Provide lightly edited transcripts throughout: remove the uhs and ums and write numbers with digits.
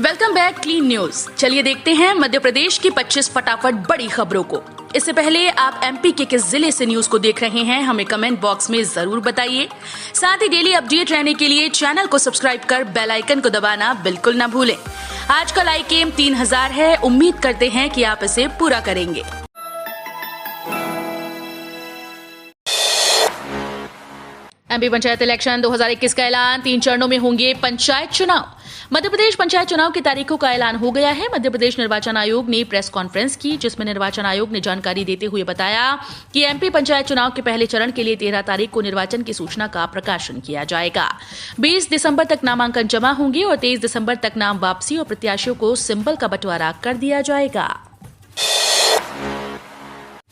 Welcome back clean news. चलिए देखते हैं मध्य प्रदेश की 25 फटाफट बड़ी खबरों को। इससे पहले आप एमपी के किस जिले से न्यूज को देख रहे हैं हमें कमेंट बॉक्स में जरूर बताइए। साथ ही डेली अपडेट रहने के लिए चैनल को सब्सक्राइब कर बेल आइकन को दबाना बिल्कुल न भूलें। आज का लाइक एम 3000 है, उम्मीद करते हैं कि आप इसे पूरा करेंगे। एमपी पंचायत इलेक्शन 2021 का ऐलान, 3 चरणों में होंगे पंचायत चुनाव। मध्य प्रदेश पंचायत चुनाव की तारीखों का ऐलान हो गया है। मध्य प्रदेश निर्वाचन आयोग ने प्रेस कॉन्फ्रेंस की, जिसमें निर्वाचन आयोग ने जानकारी देते हुए बताया कि एमपी पंचायत चुनाव के पहले चरण के लिए 13 तारीख को निर्वाचन की सूचना का प्रकाशन किया जाएगा। 20 दिसंबर तक नामांकन जमा होंगे और 23 दिसंबर तक नाम वापसी और प्रत्याशियों को सिंबल का बंटवारा कर दिया जाएगा।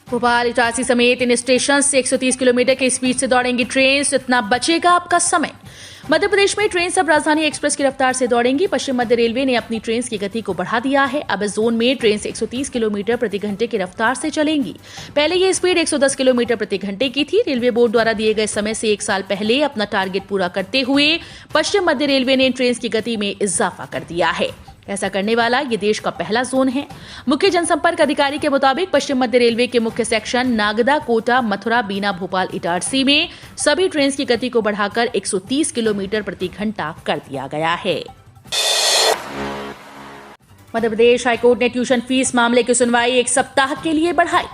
भोपाल इटारसी समेत इन स्टेशन से 130 किलोमीटर की स्पीड से दौड़ेंगी ट्रेन, इतना बचेगा आपका समय। मध्य प्रदेश में ट्रेन सब राजधानी एक्सप्रेस की रफ्तार से दौड़ेंगी। पश्चिम मध्य रेलवे ने अपनी ट्रेन की गति को बढ़ा दिया है। अब इस जोन में ट्रेन 130 किलोमीटर प्रति घंटे की रफ्तार से चलेंगी। पहले ये स्पीड 110 किलोमीटर प्रति घंटे की थी। रेलवे बोर्ड द्वारा दिए गए समय से 1 साल पहले अपना टारगेट पूरा करते हुए पश्चिम मध्य रेलवे ने ट्रेन की गति में इजाफा कर दिया है। ऐसा करने वाला ये देश का पहला जोन है। मुख्य जनसंपर्क अधिकारी के मुताबिक पश्चिम मध्य रेलवे के मुख्य सेक्शन नागदा, कोटा, मथुरा, बीना, भोपाल, इटारसी में सभी ट्रेन की गति को बढ़ाकर 130 किलोमीटर प्रति घंटा कर दिया गया है। मध्य प्रदेश हाईकोर्ट ने ट्यूशन फीस मामले की सुनवाई 1 सप्ताह के लिए बढ़ाई।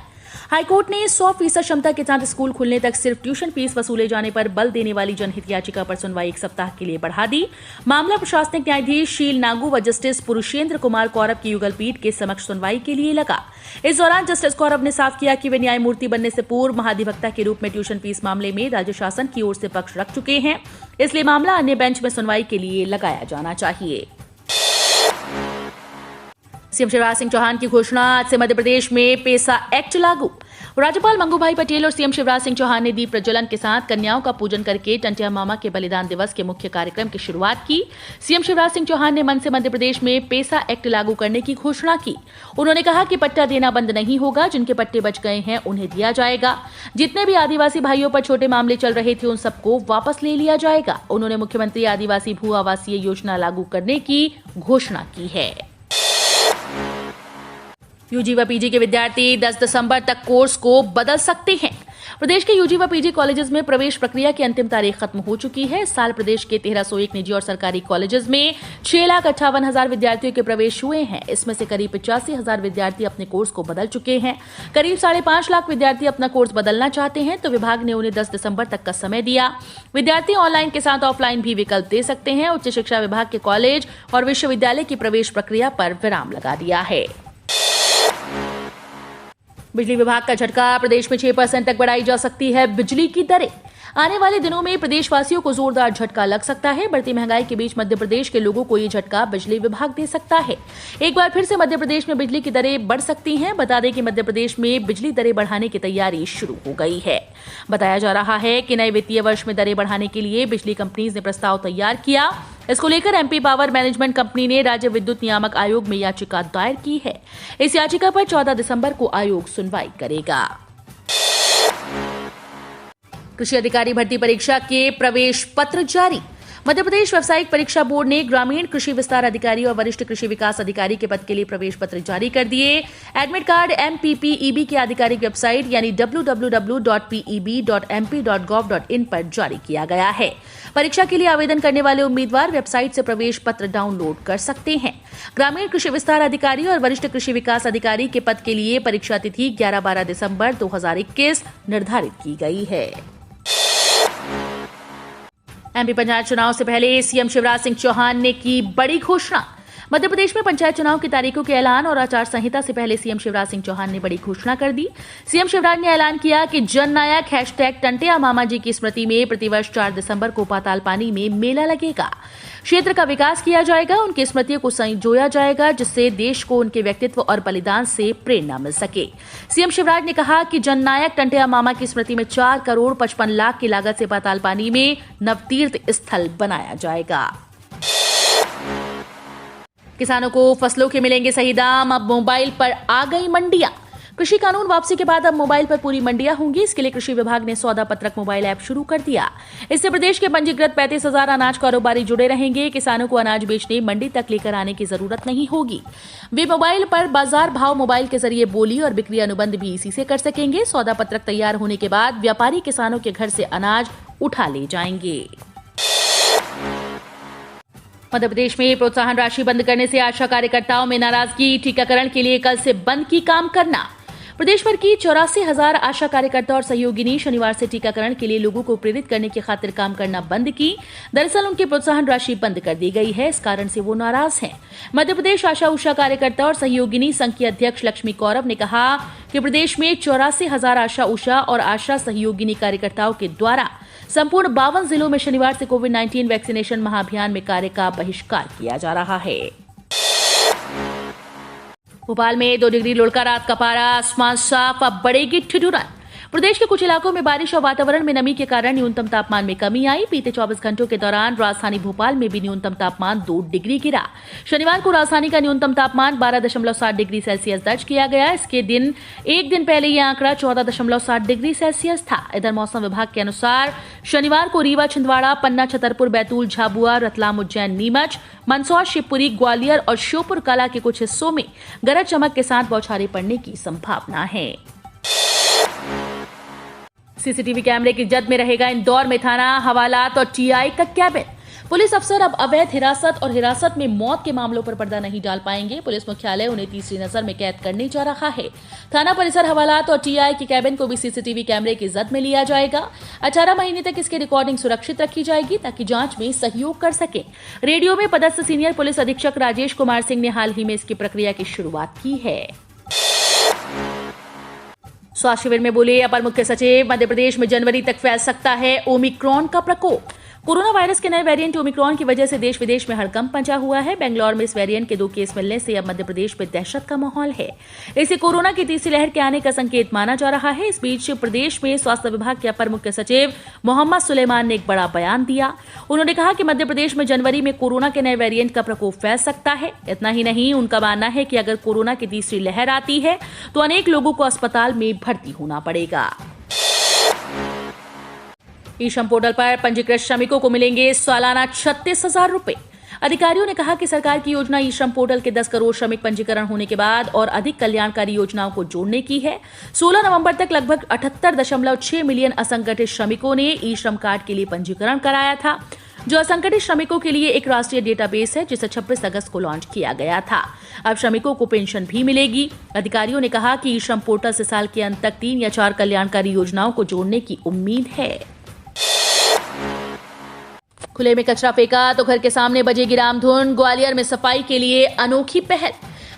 हाईकोर्ट ने 100% क्षमता के साथ स्कूल खुलने तक सिर्फ ट्यूशन फीस वसूले जाने पर बल देने वाली जनहित याचिका पर सुनवाई 1 सप्ताह के लिए बढ़ा दी। मामला प्रशासनिक न्यायाधीश शील नागू व जस्टिस पुरुषेंद्र कुमार कौरव की युगल पीठ के समक्ष सुनवाई के लिए लगा। इस दौरान जस्टिस कौरव ने साफ किया कि वे न्यायमूर्ति बनने से पूर्व महाधिवक्ता के रूप में ट्यूशन फीस मामले में राज्य शासन की ओर से पक्ष रख चुके हैं, इसलिए मामला अन्य बेंच में सुनवाई के लिए लगाया जाना चाहिए। सीएम शिवराज सिंह चौहान की घोषणा, आज से मध्य प्रदेश में पेसा एक्ट लागू। राज्यपाल मंगूभाई पटेल और सीएम शिवराज सिंह चौहान ने दीप प्रज्वलन के साथ कन्याओं का पूजन करके टंटिया मामा के बलिदान दिवस के मुख्य कार्यक्रम की शुरुआत की। सीएम शिवराज सिंह चौहान ने मन से मध्य प्रदेश में पेसा एक्ट लागू करने की घोषणा की। उन्होंने कहा कि पट्टा देना बंद नहीं होगा, जिनके पट्टे बच गए हैं उन्हें दिया जाएगा। जितने भी आदिवासी भाइयों पर छोटे मामले चल रहे थे उन सबको वापस ले लिया जाएगा। उन्होंने मुख्यमंत्री आदिवासी भू आवासीय योजना लागू करने की घोषणा की है। यूजी व पीजी के विद्यार्थी 10 दिसंबर तक कोर्स को बदल सकते हैं। प्रदेश के यूजी व पीजी कॉलेजेस में प्रवेश प्रक्रिया की अंतिम तारीख खत्म हो चुकी है। इस साल प्रदेश के 1301 निजी और सरकारी कॉलेजेस में 6,58,000 विद्यार्थियों के प्रवेश हुए हैं। इसमें से करीब 85,000 विद्यार्थी अपने कोर्स को बदल चुके हैं। करीब 5.5 लाख विद्यार्थी अपना कोर्स बदलना चाहते हैं, तो विभाग ने उन्हें 10 दिसंबर तक का समय दिया। विद्यार्थी ऑनलाइन के साथ ऑफलाइन भी विकल्प दे सकते हैं। उच्च शिक्षा विभाग के कॉलेज और विश्वविद्यालय की प्रवेश प्रक्रिया पर विराम लगा दिया है। बिजली विभाग का झटका, प्रदेश में 6% तक बढ़ाई जा सकती है बिजली की दरें। आने वाले दिनों में प्रदेशवासियों को जोरदार झटका लग सकता है। बढ़ती महंगाई के बीच मध्य प्रदेश के लोगों को ये झटका बिजली विभाग दे सकता है। एक बार फिर से मध्य प्रदेश में बिजली की दरें बढ़ सकती हैं। बता दें कि मध्य प्रदेश में बिजली दरें बढ़ाने की तैयारी शुरू हो गई है। बताया जा रहा है कि नए वित्तीय वर्ष में दरें बढ़ाने के लिए बिजली कंपनीज ने प्रस्ताव तैयार किया। इसको लेकर एमपी पावर मैनेजमेंट कंपनी ने राज्य विद्युत नियामक आयोग में याचिका दायर की है। इस याचिका पर 14 दिसंबर को आयोग सुनवाई करेगा। कृषि अधिकारी भर्ती परीक्षा के प्रवेश पत्र जारी। मध्य प्रदेश व्यावसायिक परीक्षा बोर्ड ने ग्रामीण कृषि विस्तार अधिकारी और वरिष्ठ कृषि विकास अधिकारी के पद के लिए प्रवेश पत्र जारी कर दिए। एडमिट कार्ड एमपीपीईबी की आधिकारिक वेबसाइट यानी www.peb.mp.gov.in पर जारी किया गया है। परीक्षा के लिए आवेदन करने वाले उम्मीदवार वेबसाइट से प्रवेश पत्र डाउनलोड कर सकते हैं। ग्रामीण कृषि विस्तार अधिकारी और वरिष्ठ कृषि विकास अधिकारी के पद के लिए परीक्षा तिथि 11-12 दिसंबर 2021 निर्धारित की गई है। एमपी पंचायत चुनाव से पहले सीएम शिवराज सिंह चौहान ने की बड़ी घोषणा। मध्य प्रदेश में पंचायत चुनाव की तारीखों के ऐलान और आचार संहिता से पहले सीएम शिवराज सिंह चौहान ने बड़ी घोषणा कर दी। सीएम शिवराज ने ऐलान किया कि जननायक #टंटिया मामा जी की स्मृति में प्रतिवर्ष 4 दिसंबर को पाताल पानी में मेला लगेगा। क्षेत्र का विकास किया जाएगा, उनकी स्मृतियों को संजोया जाएगा, जिससे देश को उनके व्यक्तित्व और बलिदान से प्रेरणा मिल सके। सीएम शिवराज ने कहा कि जननायक टंटिया मामा की स्मृति में 4 करोड़ 55 लाख की लागत से पाताल पानी में नवतीर्थ स्थल बनाया जाएगा। किसानों को फसलों के मिलेंगे सही दाम, अब मोबाइल पर आ गई मंडियां। कृषि कानून वापसी के बाद अब मोबाइल पर पूरी मंडियां होंगी। इसके लिए कृषि विभाग ने सौदा पत्रक मोबाइल ऐप शुरू कर दिया। इससे प्रदेश के पंजीकृत 35,000 अनाज कारोबारी जुड़े रहेंगे। किसानों को अनाज बेचने मंडी तक लेकर आने की जरूरत नहीं होगी। वे मोबाइल पर बाजार भाव मोबाइल के जरिए बोली और बिक्री अनुबंध भी इसी से कर सकेंगे। सौदा पत्रक तैयार होने के बाद व्यापारी किसानों के घर से अनाज उठा ले जाएंगे। मध्य प्रदेश में प्रोत्साहन राशि बंद करने से आशा कार्यकर्ताओं में नाराजगी। टीकाकरण के लिए कल से बंद की काम करना। प्रदेश भर की 84,000 आशा कार्यकर्ता और सहयोगिनी शनिवार से टीकाकरण के लिए लोगों को प्रेरित करने की खातिर काम करना बंद की। दरअसल उनकी प्रोत्साहन राशि बंद कर दी गई है। इस कारण से वो नाराज हैं। मध्य प्रदेश आशा उषा कार्यकर्ता और सहयोगिनी संघ की अध्यक्ष लक्ष्मी कौरव ने कहा कि प्रदेश में 84,000 आशा उषा और आशा सहयोगिनी कार्यकर्ताओं के द्वारा संपूर्ण 52 जिलों में शनिवार से कोविड-19 वैक्सीनेशन महाअभियान में कार्य का बहिष्कार किया जा रहा है। भोपाल में 2 डिग्री लुढ़का रात का पारा। आसमान साफ, अब बढ़ेगी ठिठुरन। प्रदेश के कुछ इलाकों में बारिश और वातावरण में नमी के कारण न्यूनतम तापमान में कमी आई। बीते 24 घंटों के दौरान राजधानी भोपाल में भी न्यूनतम तापमान 2 डिग्री गिरा। शनिवार को राजधानी का न्यूनतम तापमान 12.7 डिग्री सेल्सियस दर्ज किया गया। इसके दिन एक दिन पहले यह आंकड़ा 14.7 डिग्री सेल्सियस था। इधर मौसम विभाग के अनुसार शनिवार को रीवा, छिंदवाड़ा, पन्ना, छतरपुर, बैतूल, झाबुआ, रतलाम, उज्जैन, नीमच, मंदसौर, शिवपुरी, ग्वालियर और श्योपुर कला के कुछ हिस्सों में गरज चमक के साथ बौछारें पड़ने की संभावना है। सीसीटीवी कैमरे की जद में रहेगा इंदौर में थाना, हवालात और टीआई का कैबिन। पुलिस अफसर अब अवैध हिरासत और हिरासत में मौत के मामलों पर पर्दा नहीं डाल पाएंगे। पुलिस मुख्यालय उन्हें तीसरी नजर में कैद करने जा रहा है। थाना परिसर, हवालात और टीआई के कैबिन को भी सीसीटीवी कैमरे की जद में लिया जाएगा। 18 महीने तक इसकी रिकॉर्डिंग सुरक्षित रखी जाएगी ताकि जांच में सहयोग कर सके। रेडियो में पदस्थ सीनियर पुलिस अधीक्षक राजेश कुमार सिंह ने हाल ही में इसकी प्रक्रिया की शुरुआत की है। स्वास्थ्य शिविर में बोले अपर मुख्य सचिव, मध्य प्रदेश में जनवरी तक फैल सकता है ओमिक्रॉन का प्रकोप। कोरोना वायरस के नए वेरिएंट ओमिक्रॉन की वजह से देश विदेश में हड़कंप मचा हुआ है। बेंगलौर में इस वेरिएंट के 2 केस मिलने से अब मध्य प्रदेश में दहशत का माहौल है। इसे कोरोना की तीसरी लहर के आने का संकेत माना जा रहा है। इस बीच प्रदेश में स्वास्थ्य विभाग के अपर मुख्य सचिव मोहम्मद सुलेमान ने एक बड़ा बयान दिया। उन्होंने कहा कि मध्य प्रदेश में जनवरी में कोरोना के नए वेरिएंट का प्रकोप फैल सकता है। इतना ही नहीं, उनका मानना है कि अगर कोरोना की तीसरी लहर आती है तो अनेक लोगों को अस्पताल में भर्ती होना पड़ेगा। ई श्रम पोर्टल पर पंजीकृत श्रमिकों को मिलेंगे सालाना 36,000 रुपए। अधिकारियों ने कहा कि सरकार की योजना ई श्रम पोर्टल के 10 करोड़ श्रमिक पंजीकरण होने के बाद और अधिक कल्याणकारी योजनाओं को जोड़ने की है। 16 नवंबर तक लगभग 78.6 मिलियन असंगठित श्रमिकों ने ई श्रम कार्ड के लिए पंजीकरण कराया था, जो असंगठित श्रमिकों के लिए एक राष्ट्रीय डेटाबेस है जिसे 26 अगस्त को लॉन्च किया गया था। अब श्रमिकों को पेंशन भी मिलेगी। अधिकारियों ने कहा कि ई श्रम पोर्टल से साल के अंत तक 3 या 4 कल्याणकारी योजनाओं को जोड़ने की उम्मीद है। खुले में कचरा फेंका तो घर के सामने बजेगी रामधुन। ग्वालियर में सफाई के लिए अनोखी पहल।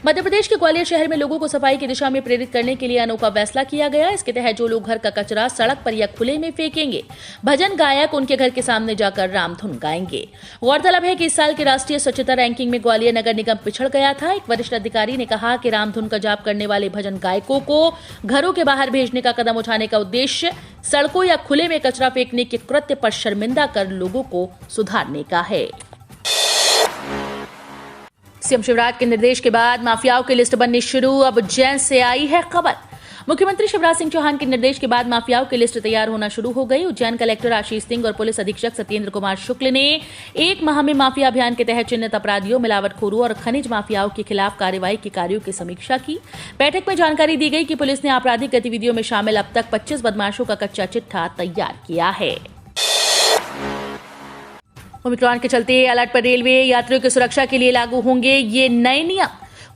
मध्य प्रदेश के ग्वालियर शहर में लोगों को सफाई की दिशा में प्रेरित करने के लिए अनोखा फैसला किया गया। इसके तहत जो लोग घर का कचरा सड़क पर या खुले में फेंकेंगे, भजन गायक उनके घर के सामने जाकर रामधुन गाएंगे। गौरतलब है कि इस साल की राष्ट्रीय स्वच्छता रैंकिंग में ग्वालियर नगर निगम पिछड़ गया था। एक वरिष्ठ अधिकारी ने कहा कि रामधुन का जाप करने वाले भजन गायकों को घरों के बाहर भेजने का कदम उठाने का उद्देश्य सड़कों या खुले में कचरा फेंकने के कृत्य पर शर्मिंदा कर लोगों को सुधारने का है। सीएम शिवराज के निर्देश के बाद माफियाओं की लिस्ट बननी शुरू। अब उज्जैन से आई है खबर। मुख्यमंत्री शिवराज सिंह चौहान के निर्देश के बाद माफियाओं की लिस्ट तैयार होना शुरू हो गई। उज्जैन कलेक्टर आशीष सिंह और पुलिस अधीक्षक सत्येंद्र कुमार शुक्ल ने 1 माह में माफिया अभियान के तहत चिन्हित अपराधियों, मिलावटखोरों और खनिज माफियाओं के खिलाफ कार्रवाई के कार्यों की समीक्षा की। बैठक में जानकारी दी गई कि पुलिस ने आपराधिक गतिविधियों में शामिल अब तक 25 बदमाशों का कच्चा चिट्ठा तैयार किया है। ओमिक्रॉन के चलते अलर्ट पर रेलवे। यात्रियों की सुरक्षा के लिए लागू होंगे ये नए नियम।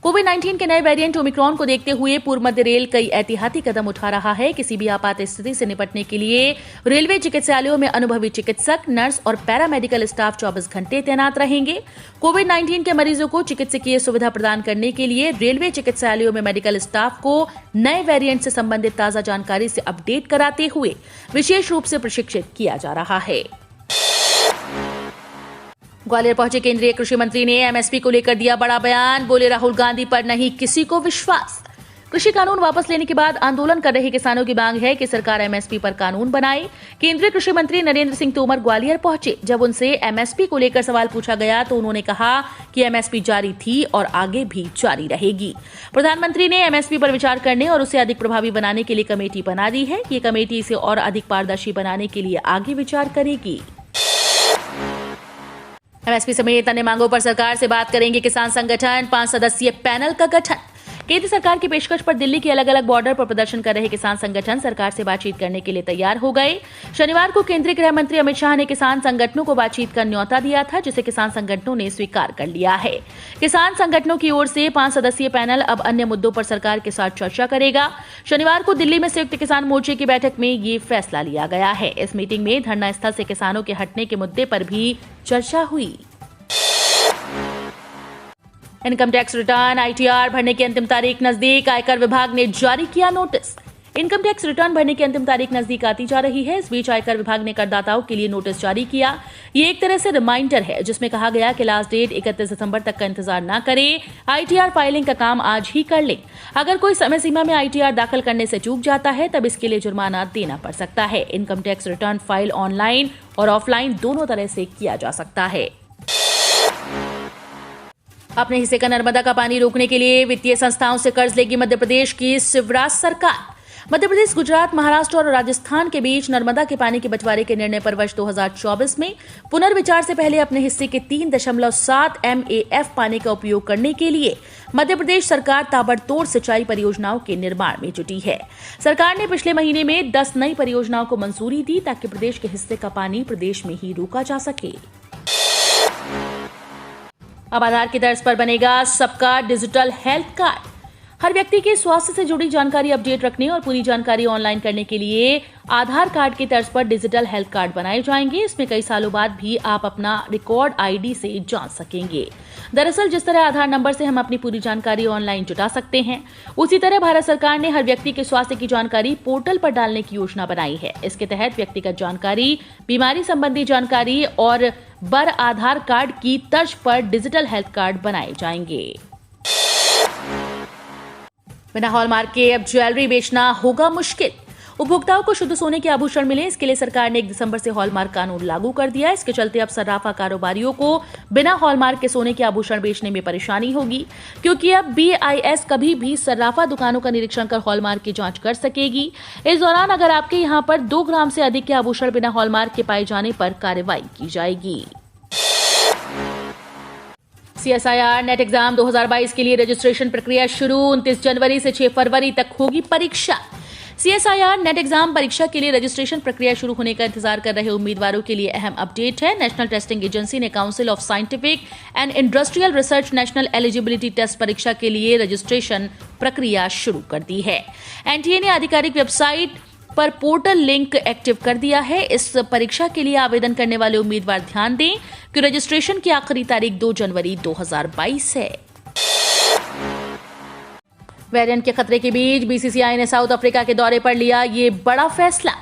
कोविड-19 के नए वेरिएंट ओमिक्रॉन को देखते हुए पूर्व मध्य रेल कई एहतियाती कदम उठा रहा है। किसी भी आपात स्थिति से निपटने के लिए रेलवे चिकित्सालयों में अनुभवी चिकित्सक, नर्स और पैरामेडिकल स्टाफ 24 घंटे तैनात रहेंगे। कोविड-19 के मरीजों को चिकित्सकीय सुविधा प्रदान करने के लिए रेलवे चिकित्सालयों में मेडिकल स्टाफ को नए वेरिएंट से संबंधित ताजा जानकारी से अपडेट कराते हुए विशेष रूप से प्रशिक्षित किया जा रहा है। ग्वालियर पहुंचे केंद्रीय कृषि मंत्री ने एमएसपी को लेकर दिया बड़ा बयान। बोले राहुल गांधी पर नहीं किसी को विश्वास। कृषि कानून वापस लेने के बाद आंदोलन कर रहे किसानों की मांग है कि सरकार एमएसपी पर कानून बनाए। केंद्रीय कृषि मंत्री नरेंद्र सिंह तोमर ग्वालियर पहुंचे। जब उनसे एमएसपी को लेकर सवाल पूछा गया तो उन्होंने कहा कि एमएसपी जारी थी और आगे भी जारी रहेगी। प्रधानमंत्री ने एमएसपी पर विचार करने और उसे अधिक प्रभावी बनाने के लिए कमेटी बना दी है। ये कमेटी इसे और अधिक पारदर्शी बनाने के लिए आगे विचार करेगी। एमएसपी समेत अन्य मांगों पर सरकार से बात करेंगे किसान संगठन। 5 सदस्यीय पैनल का गठन। केंद्र सरकार की पेशकश पर दिल्ली के अलग अलग बॉर्डर पर प्रदर्शन कर रहे किसान संगठन सरकार से बातचीत करने के लिए तैयार हो गए। शनिवार को केंद्रीय गृह मंत्री अमित शाह ने किसान संगठनों को बातचीत का न्योता दिया था, जिसे किसान संगठनों ने स्वीकार कर लिया है। किसान संगठनों की ओर से 5 सदस्यीय पैनल अब अन्य मुद्दों पर सरकार के साथ चर्चा करेगा। शनिवार को दिल्ली में संयुक्त किसान मोर्चे की बैठक में ये फैसला लिया गया है। इस मीटिंग में धरना स्थल से किसानों के हटने के मुद्दे पर भी चर्चा हुई। इनकम टैक्स रिटर्न आईटीआर भरने की अंतिम तारीख नजदीक। आयकर विभाग ने जारी किया नोटिस। इनकम टैक्स रिटर्न भरने की अंतिम तारीख नजदीक आती जा रही है। इस बीच आयकर विभाग ने करदाताओं के लिए नोटिस जारी किया। ये एक तरह से रिमाइंडर है, जिसमें कहा गया कि लास्ट डेट 31 दिसंबर तक का इंतजार न करें, आईटीआर फाइलिंग का काम आज ही कर लें। अगर कोई समय सीमा में आईटीआर दाखिल करने से चूक जाता है तब इसके लिए जुर्माना देना पड़ सकता है। Income tax return file online और ऑफलाइन दोनों तरह से किया जा सकता है। अपने हिस्से का नर्मदा का पानी रोकने के लिए वित्तीय संस्थाओं से कर्ज लेगी मध्य प्रदेश की शिवराज सरकार। मध्य प्रदेश, गुजरात, महाराष्ट्र और राजस्थान के बीच नर्मदा के पानी के बंटवारे के निर्णय पर वर्ष 2024 में पुनर्विचार से पहले अपने हिस्से के 3.7 MAF पानी का उपयोग करने के लिए मध्य प्रदेश सरकार ताबड़तोड़ सिंचाई परियोजनाओं के निर्माण में जुटी है। सरकार ने पिछले महीने में 10 नई परियोजनाओं को मंजूरी दी ताकि प्रदेश के हिस्से का पानी प्रदेश में ही रोका जा सके। अब आधार की तर्ज पर बनेगा सबका डिजिटल हेल्थ कार्ड। हर व्यक्ति के स्वास्थ्य से जुड़ी जानकारी अपडेट रखने और पूरी जानकारी ऑनलाइन करने के लिए आधार कार्ड की तर्ज पर डिजिटल हेल्थ कार्ड बनाए जाएंगे। इसमें कई सालों बाद भी आप अपना रिकॉर्ड आईडी से जान सकेंगे। दरअसल जिस तरह आधार नंबर से हम अपनी पूरी जानकारी ऑनलाइन जुटा सकते हैं, उसी तरह भारत सरकार ने हर व्यक्ति के स्वास्थ्य की जानकारी पोर्टल पर डालने की योजना बनाई है। इसके तहत व्यक्तिगत जानकारी, बीमारी संबंधी जानकारी और बर आधार कार्ड की तर्ज पर डिजिटल हेल्थ कार्ड बनाए जाएंगे। बिना हॉलमार्क के अब ज्वेलरी बेचना होगा मुश्किल। उपभोक्ताओं को शुद्ध सोने के आभूषण मिले, इसके लिए सरकार ने 1 दिसंबर से हॉलमार्क कानून लागू कर दिया। इसके चलते अब सर्राफा कारोबारियों को बिना हॉलमार्क के सोने के आभूषण बेचने में परेशानी होगी, क्योंकि अब BIS कभी भी सर्राफा दुकानों का निरीक्षण कर हॉलमार्क की जांच कर सकेगी। इस दौरान अगर आपके यहां पर 2 ग्राम से अधिक के आभूषण बिना हॉलमार्क के पाए जाने पर कार्रवाई की जाएगी। CSIR नेट एग्जाम 2022 के लिए रजिस्ट्रेशन प्रक्रिया शुरू। 29 जनवरी से 6 फरवरी तक होगी परीक्षा। CSIR नेट एग्जाम परीक्षा के लिए रजिस्ट्रेशन प्रक्रिया शुरू होने का इंतजार कर रहे उम्मीदवारों के लिए अहम अपडेट है। नेशनल टेस्टिंग एजेंसी ने Council of Scientific and Industrial Research National Eligibility Test परीक्षा के लिए रजिस्ट्रेशन प्रक्रिया शुरू कर दी है। NTA ने आधिकारिक वेबसाइट पर पोर्टल लिंक एक्टिव कर दिया है। इस परीक्षा के लिए आवेदन करने वाले उम्मीदवार ध्यान दें कि रजिस्ट्रेशन की आखिरी तारीख 2 जनवरी 2022 है। वेरिएंट के खतरे के बीच BCCI ने साउथ अफ्रीका के दौरे पर लिया ये बड़ा फैसला।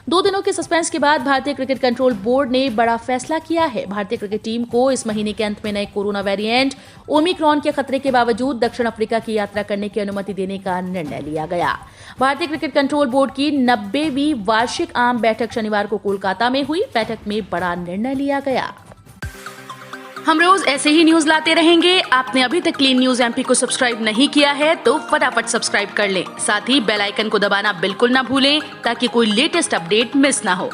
2 दिनों के सस्पेंस के बाद भारतीय क्रिकेट कंट्रोल बोर्ड ने बड़ा फैसला किया है। भारतीय क्रिकेट टीम को इस महीने के अंत में नए कोरोना वेरिएंट ओमिक्रॉन के खतरे के बावजूद दक्षिण अफ्रीका की यात्रा करने की अनुमति देने का निर्णय लिया गया। भारतीय क्रिकेट कंट्रोल बोर्ड की 90वीं वार्षिक आम बैठक शनिवार को कोलकाता में हुई। बैठक में बड़ा निर्णय लिया गया। हम रोज ऐसे ही न्यूज लाते रहेंगे। आपने अभी तक क्लीन न्यूज MP को सब्सक्राइब नहीं किया है तो फटाफट सब्सक्राइब कर लें। साथ ही बेल आइकन को दबाना बिल्कुल ना भूलें ताकि कोई लेटेस्ट अपडेट मिस ना हो।